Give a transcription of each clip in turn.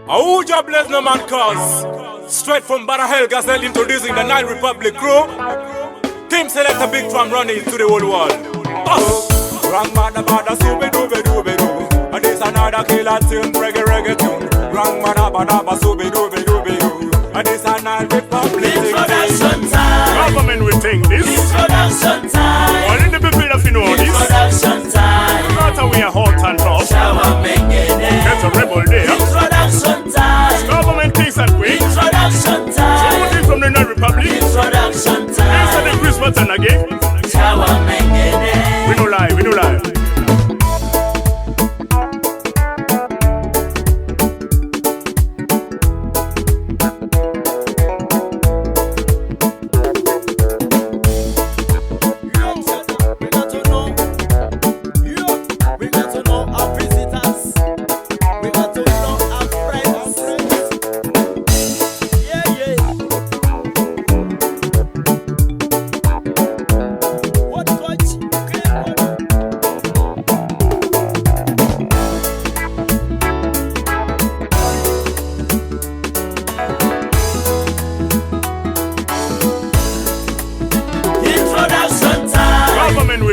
A who job bless no man cause. Straight from Barahel Gazelle introducing the Nile Republic crew. Team select a big drum running to the whole world. Us! Grandmother, bada, super doobe doobe doo. And this another killer tune, reggae tune. Grandmother, super doobe doobe doo. And this another Republic. Introduction time. Government will think this. Introduction time. All in the people if you know this. Introduction time. Not we are hot and tough. Shower making it. Get a rebel there. Introduction time. Government thinks and quick. Introduction time. Somebody from the Nile Republic. Introduction time. Inside the Chris button again. Shower making it. We no lie, we no lie.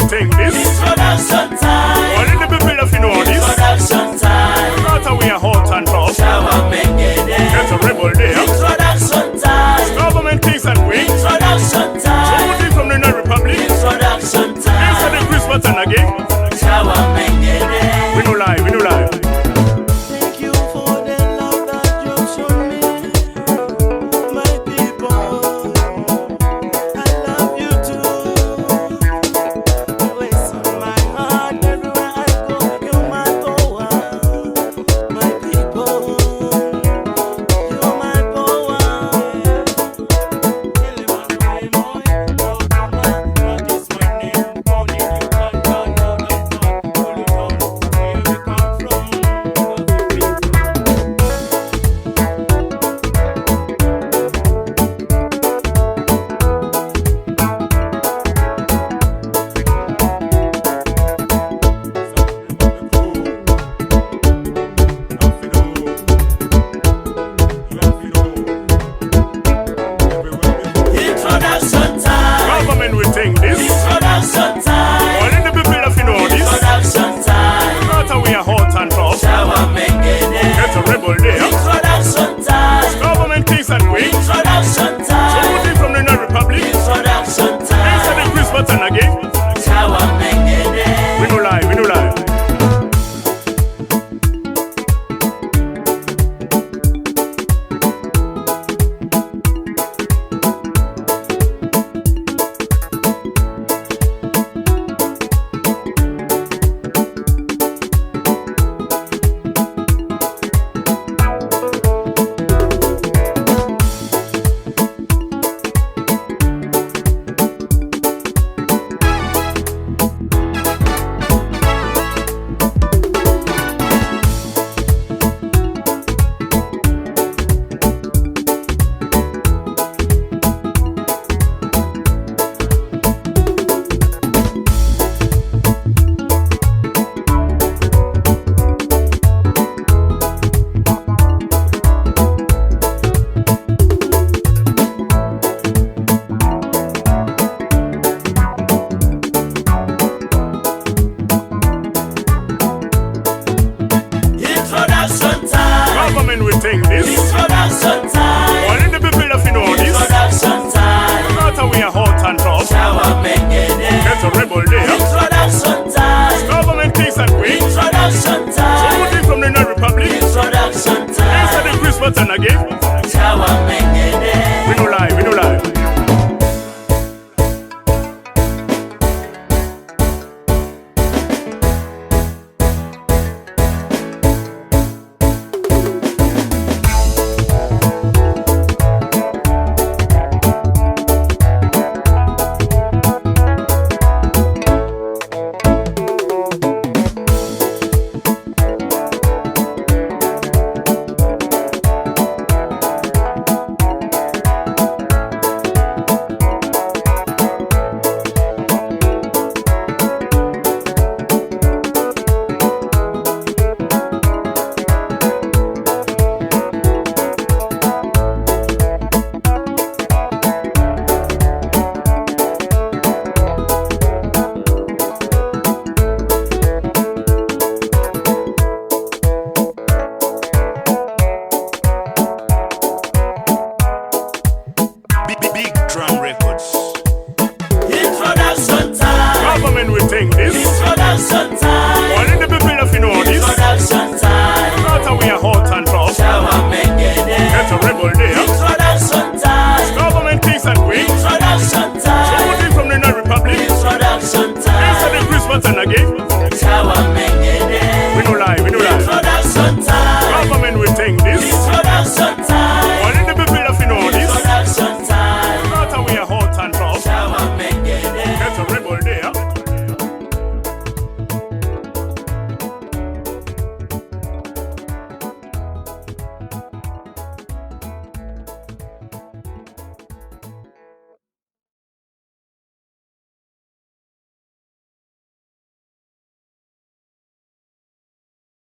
Think this. Introduction time. All in the people if you know this. Introduction time. Not we are hot and tough. Shower making it. Get a rebel there. Introduction time. Government thinks and quick. Introduction time. Somebody from the Nile Republic. Introduction time. Inside the Chris button again. Shower making it. We no lie, we no lie. Thank you for the love that you've shown me, my people. I love you too. Always in my heart, everywhere I go, you're my power, my people. You're my power. Introduction time. Government will think this. Introduction time. All in the people if you know this. Introduction time. Not we are hot and tough. Shower making it. Get a rebel there. Introduction time. Government thinks and quick. Introduction time. Somebody from the Nile Republic. Introduction Inside the time. Chris button again. Shower making it. We no lie, we no lie. Introduction time. Government will think this. Introduction time. All in the people if you know this. Introduction time. Not we are hot and tough. Shower making it. Get a rebel there. Introduction time. Government thinks and quick. Introduction time. Somebody from the Nile Republic. Introduction Inside the time. Chris button again. Shower making it. We no lie, we no lie. we are hot and tough. Get a rebel there. Introduction time. Government kings and queens. Introduction time. Somebody from the Nile Republic. Introduction time. Inside the Christmas and